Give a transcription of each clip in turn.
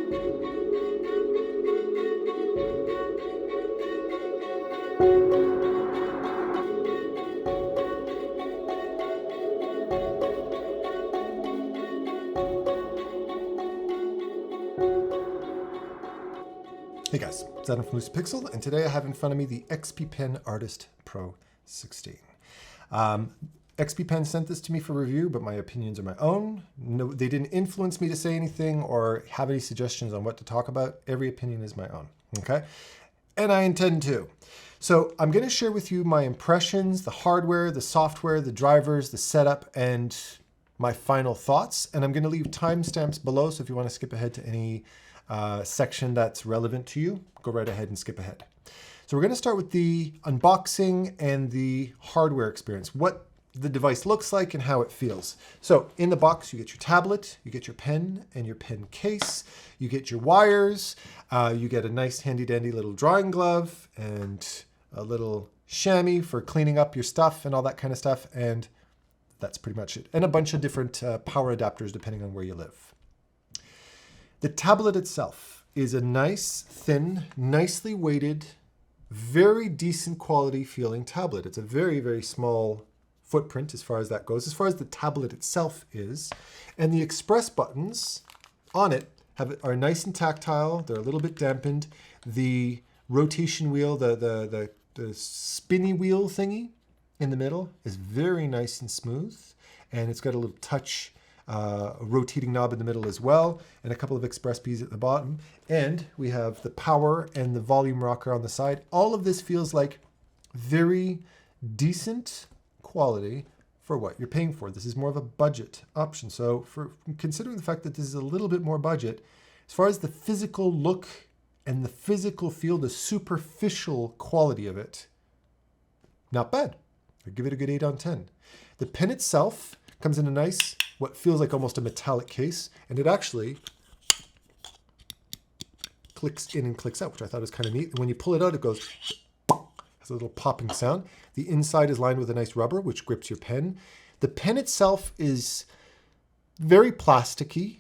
Hey guys, it's Adam from LUCIDPIXUL, and today I have in front of me the XP Pen Artist Pro 16. XP Pen sent this to me for review, but my opinions are my own. No, they didn't influence me to say anything or have any suggestions on what to talk about. Every opinion is my own, okay? And I intend to. So I'm going to share with you my impressions, the hardware, the software, the drivers, the setup, and my final thoughts. And I'm going to leave timestamps below, so if you want to skip ahead to any section that's relevant to you, go right ahead and skip ahead. So we're going to start with the unboxing and the hardware experience, what the device looks like and how it feels. So in the box, you get your tablet, you get your pen and your pen case, you get your wires, you get a nice handy dandy little drawing glove and a little chamois for cleaning up your stuff and all that kind of stuff. And that's pretty much it. And a bunch of different power adapters depending on where you live. The tablet itself is a nice, thin, nicely weighted, very decent quality feeling tablet. It's a very, very small footprint as far as that goes, as far as the tablet itself is. And the express buttons on it are nice and tactile. They're a little bit dampened. The rotation wheel, the spinny wheel thingy in the middle is very nice and smooth. And it's got a little touch rotating knob in the middle as well, and a couple of express keys at the bottom. And we have the power and the volume rocker on the side. All of this feels like very decent quality for what you're paying for. This is more of a budget option. So for considering the fact that this is a little bit more budget, as far as the physical look and the physical feel, the superficial quality of it, not bad. I'd give it a good 8 on 10. The pen itself comes in a nice, what feels like almost a metallic case, and it actually clicks in and clicks out, which I thought was kind of neat. And when you pull it out, it goes, has a little popping sound. The inside is lined with a nice rubber, which grips your pen. The pen itself is very plasticky,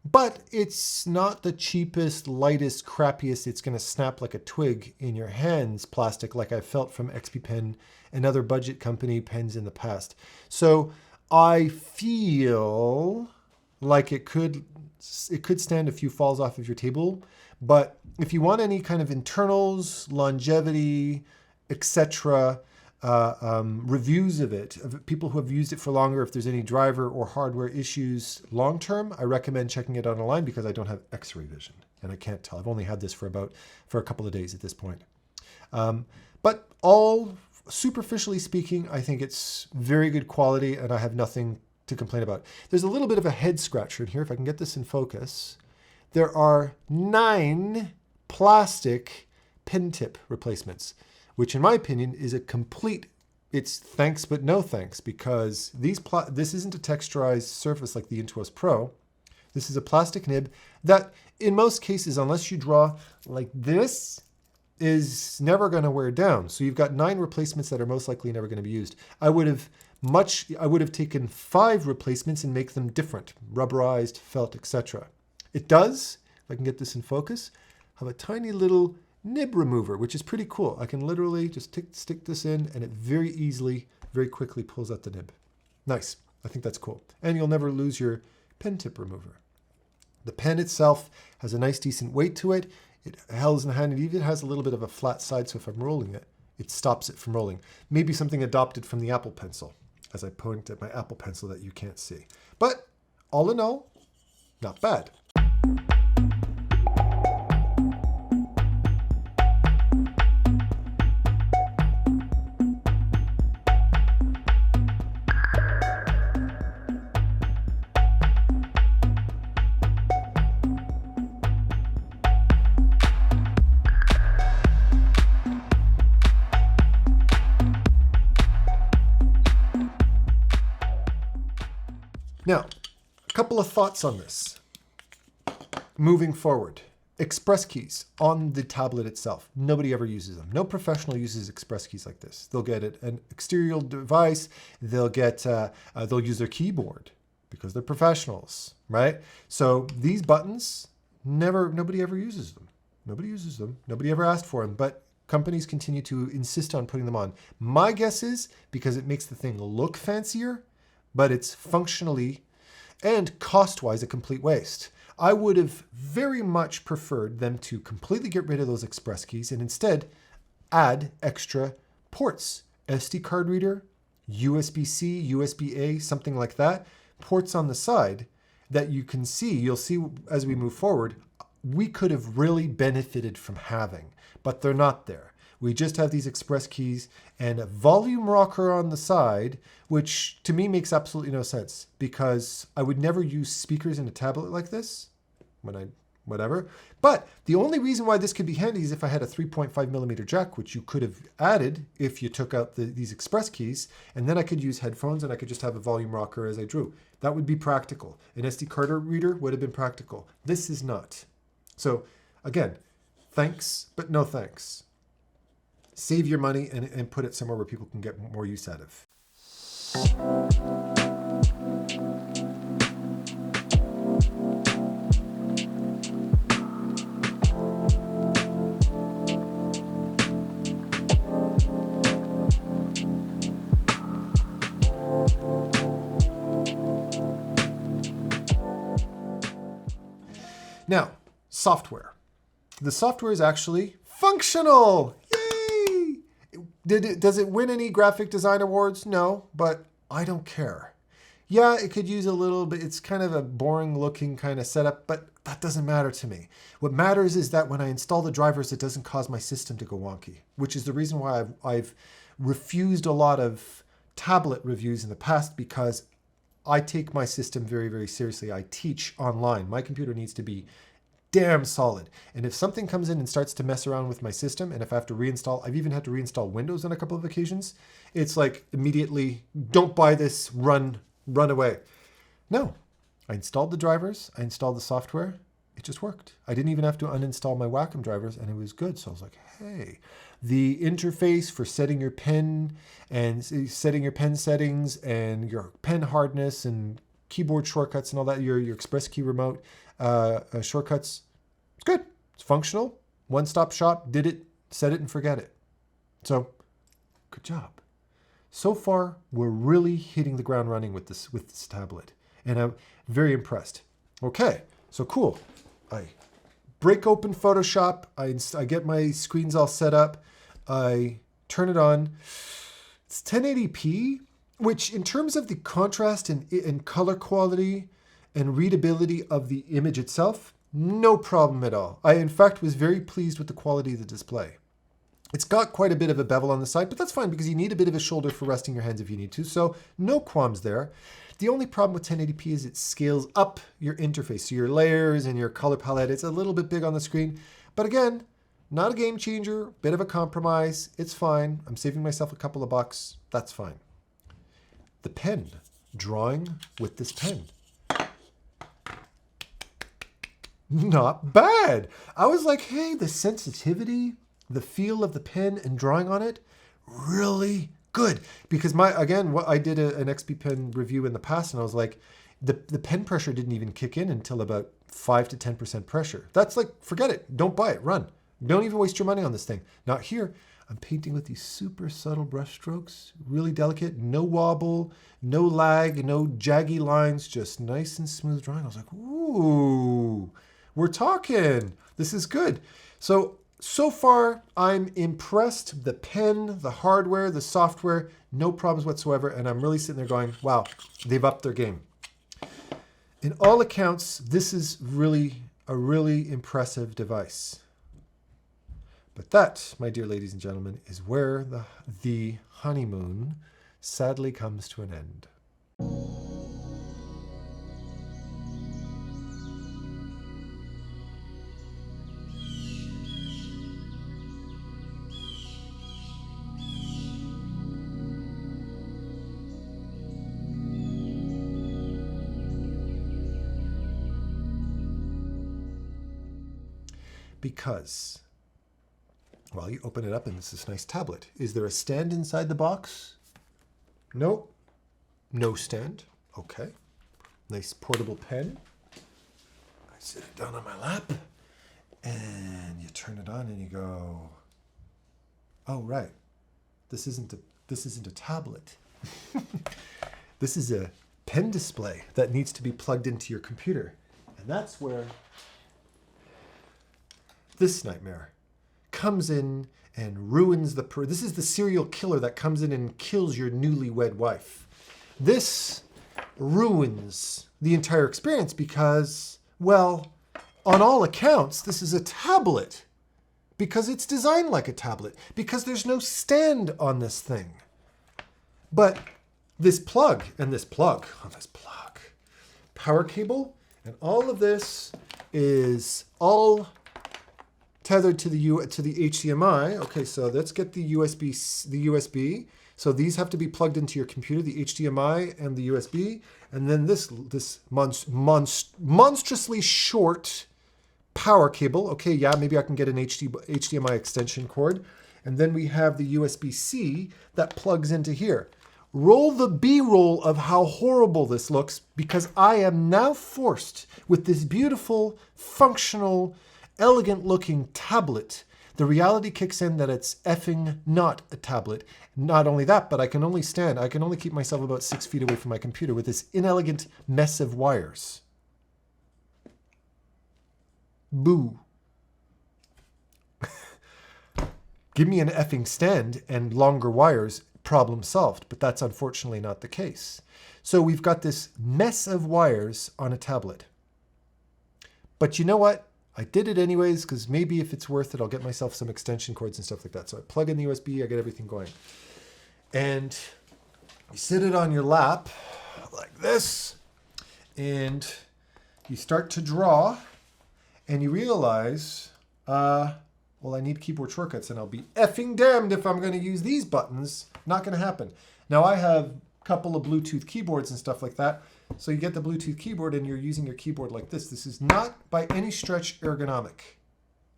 but it's not the cheapest, lightest, crappiest, it's going to snap like a twig in your hands plastic like I felt from XP Pen and other budget company pens in the past. So I feel like it could stand a few falls off of your table, but if you want any kind of internals, longevity, etc., reviews of it, of people who have used it for longer, if there's any driver or hardware issues long term, I recommend checking it out online because I don't have X-ray vision and I can't tell. I've only had this for a couple of days at this point. But all superficially speaking, I think it's very good quality and I have nothing to complain about. There's a little bit of a head scratcher in here. If I can get this in focus, there are 9 plastic pen tip replacements, which in my opinion is a complete, it's thanks but no thanks, because this isn't a texturized surface like the Intuos Pro. This is a plastic nib that in most cases, unless you draw like this, is never going to wear down. So you've got 9 replacements that are most likely never going to be used. I would have taken 5 replacements and make them different, rubberized, felt, etc. It does, if I can get this in focus, have a tiny little nib remover, which is pretty cool. I can literally just stick this in and it very easily, very quickly pulls out the nib. Nice. I think that's cool. And you'll never lose your pen tip remover. The pen itself has a nice decent weight to it. It holds in the hand, and even has a little bit of a flat side, so if I'm rolling it, it stops it from rolling. Maybe something adopted from the Apple Pencil, as I point at my Apple Pencil that you can't see. But all in all, not bad. Now, a couple of thoughts on this. Moving forward, express keys on the tablet itself. Nobody ever uses them. No professional uses express keys like this. They'll get an exterior device. They'll use their keyboard because they're professionals, right? So these buttons Nobody ever uses them. Nobody uses them. Nobody ever asked for them, but companies continue to insist on putting them on. My guess is because it makes the thing look fancier, but it's functionally and cost-wise a complete waste. I would have very much preferred them to completely get rid of those express keys and instead add extra ports. SD card reader, USB-C, USB-A, something like that. Ports on the side that you can see, you'll see as we move forward, we could have really benefited from having, but they're not there. We just have these express keys and a volume rocker on the side, which to me makes absolutely no sense because I would never use speakers in a tablet like this whatever. But the only reason why this could be handy is if I had a 3.5 millimeter jack, which you could have added if you took out these express keys, and then I could use headphones and I could just have a volume rocker as I drew. That would be practical. An SD card reader would have been practical. This is not. So again, thanks, but no thanks. Save your money and put it somewhere where people can get more use out of. Now, software. The software is actually functional. Yay! Does it win any graphic design awards? No, but I don't care. Yeah, it could use a little bit. It's kind of a boring looking kind of setup, but that doesn't matter to me. What matters is that when I install the drivers, it doesn't cause my system to go wonky, which is the reason why I've refused a lot of tablet reviews in the past, because I take my system very, very seriously. I teach online. My computer needs to be damn solid. And if something comes in and starts to mess around with my system, and if I have to reinstall, I've even had to reinstall Windows on a couple of occasions, it's like immediately, don't buy this, run away. No, I installed the drivers, I installed the software, it just worked. I didn't even have to uninstall my Wacom drivers, and it was good. So I was like, hey, the interface for setting your pen and setting your pen settings and your pen hardness and keyboard shortcuts and all that, your express key remote shortcuts, it's good. It's functional. One-stop shop, did it, set it and forget it. So good job. So far, we're really hitting the ground running with this tablet, and I'm very impressed. Okay, so cool. I break open Photoshop. I get my screens all set up. I turn it on. It's 1080p, which in terms of the contrast and color quality and readability of the image itself, no problem at all. I, in fact, was very pleased with the quality of the display. It's got quite a bit of a bevel on the side, but that's fine because you need a bit of a shoulder for resting your hands if you need to, so no qualms there. The only problem with 1080p is it scales up your interface, so your layers and your color palette, it's a little bit big on the screen. But again, not a game changer, bit of a compromise, it's fine. I'm saving myself a couple of bucks, that's fine. The pen, drawing with this pen. Not bad. I was like, hey, the sensitivity, the feel of the pen and drawing on it, really good. Because I did an XP pen review in the past, and I was like, the pen pressure didn't even kick in until about 5 to 10% pressure. That's like, forget it. Don't buy it. Run. Don't even waste your money on this thing. Not here. I'm painting with these super subtle brush strokes, really delicate, no wobble, no lag, no jaggy lines, just nice and smooth drawing. I was like, ooh, we're talking. This is good. So far, I'm impressed. The pen, the hardware, the software, no problems whatsoever. And I'm really sitting there going, wow, they've upped their game. In all accounts, this is really a really impressive device. But that, my dear ladies and gentlemen, is where the honeymoon sadly comes to an end. Because, well, you open it up and it's this nice tablet. Is there a stand inside the box? Nope. No stand. Okay. Nice portable pen. Sit it down on my lap, and you turn it on, and you go, "Oh, right, this isn't a tablet. This is a pen display that needs to be plugged into your computer." And that's where this nightmare comes in and ruins this is the serial killer that comes in and kills your newlywed wife. This ruins the entire experience because, well, on all accounts, this is a tablet because it's designed like a tablet, because there's no stand on this thing. But this plug and this plug, power cable, and all of this is all tethered to the HDMI. Okay, so let's get the USB. So these have to be plugged into your computer, the HDMI and the USB. And then this monstrously short power cable. Okay, yeah, maybe I can get an HDMI extension cord. And then we have the USB-C that plugs into here. Roll the B-roll of how horrible this looks, because I am now forced with this beautiful, functional, elegant-looking tablet. The reality kicks in that it's effing not a tablet. Not only that, but I can only keep myself about 6 feet away from my computer with this inelegant mess of wires. Boo. Give me an effing stand and longer wires, problem solved. But that's unfortunately not the case. So we've got this mess of wires on a tablet. But you know what? I did it anyways, because maybe if it's worth it, I'll get myself some extension cords and stuff like that. So I plug in the USB, I get everything going. And you sit it on your lap like this, and you start to draw, and you realize, well, I need keyboard shortcuts, and I'll be effing damned if I'm going to use these buttons. Not going to happen. Now, I have a couple of Bluetooth keyboards and stuff like that. So you get the Bluetooth keyboard and you're using your keyboard like this. This is not by any stretch ergonomic.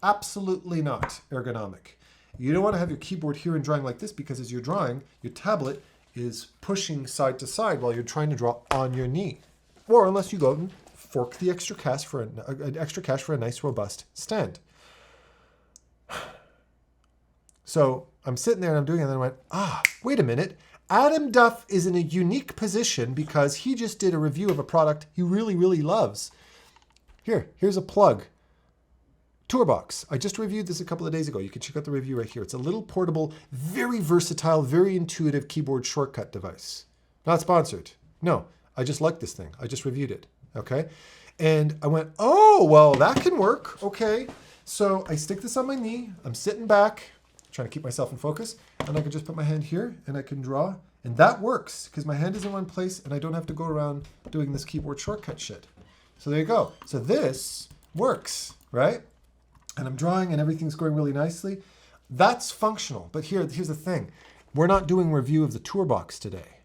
Absolutely not ergonomic. You don't want to have your keyboard here and drawing like this, because as you're drawing, your tablet is pushing side to side while you're trying to draw on your knee. Or unless you go and fork the extra cash for a nice robust stand. So I'm sitting there and I'm doing it, and then I went, wait a minute. Adam Duff is in a unique position because he just did a review of a product he really, really loves. Here's a plug. Tourbox. I just reviewed this a couple of days ago. You can check out the review right here. It's a little portable, very versatile, very intuitive keyboard shortcut device. Not sponsored. No, I just like this thing. I just reviewed it. Okay. And I went, oh, well, that can work. Okay. So I stick this on my knee. I'm sitting back, trying to keep myself in focus. And I can just put my hand here and I can draw. And that works because my hand is in one place and I don't have to go around doing this keyboard shortcut shit. So there you go. So this works, right? And I'm drawing and everything's going really nicely. That's functional. But here's the thing. We're not doing a review of the Tourbox today.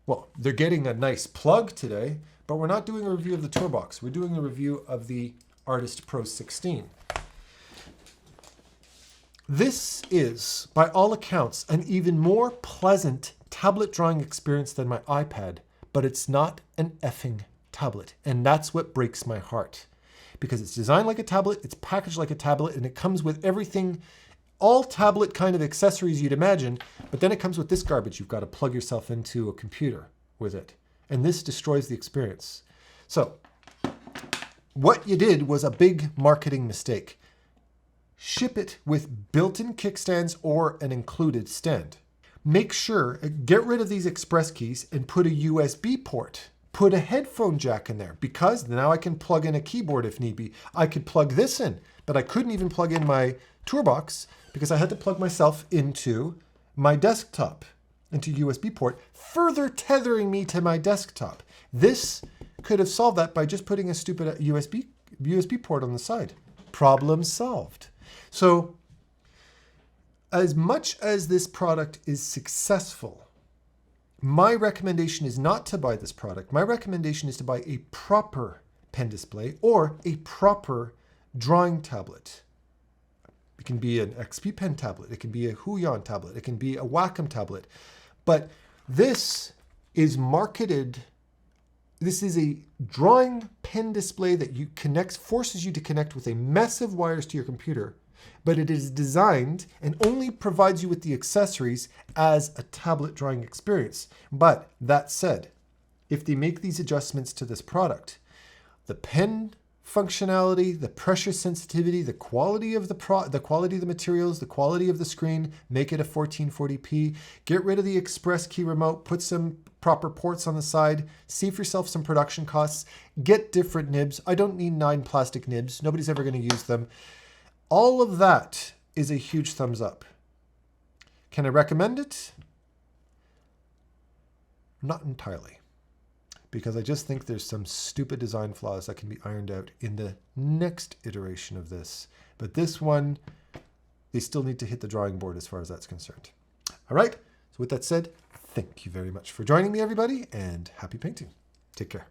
Well, they're getting a nice plug today, but we're not doing a review of the Tourbox. We're doing a review of the Artist Pro 16. This is, by all accounts, an even more pleasant tablet drawing experience than my iPad, but it's not an effing tablet. And that's what breaks my heart. Because it's designed like a tablet, it's packaged like a tablet, and it comes with everything, all tablet kind of accessories you'd imagine, but then it comes with this garbage. You've got to plug yourself into a computer with it. And this destroys the experience. So, what you did was a big marketing mistake. Ship it with built-in kickstands or an included stand. Make sure, get rid of these express keys and put a USB port. Put a headphone jack in there, because now I can plug in a keyboard if need be. I could plug this in, but I couldn't even plug in my Tourbox because I had to plug myself into my desktop, into USB port, further tethering me to my desktop. This could have solved that by just putting a stupid USB port on the side. Problem solved. So, as much as this product is successful, my recommendation is not to buy this product. My recommendation is to buy a proper pen display or a proper drawing tablet. It can be an XP Pen tablet. It can be a Huion tablet. It can be a Wacom tablet. But this is marketed This is a drawing pen display that forces you to connect with a massive wires to your computer, but it is designed and only provides you with the accessories as a tablet drawing experience. But that said, if they make these adjustments to this product, the pen functionality, the pressure sensitivity, the quality of the materials, the quality of the screen, make it a 1440p, get rid of the express key remote, put some proper ports on the side, save yourself some production costs, get different nibs. I don't need 9 plastic nibs. Nobody's ever going to use them. All of that is a huge thumbs up. Can I recommend it? Not entirely, because I just think there's some stupid design flaws that can be ironed out in the next iteration of this. But this one, they still need to hit the drawing board as far as that's concerned. All right, so with that said, thank you very much for joining me, everybody, and happy painting. Take care.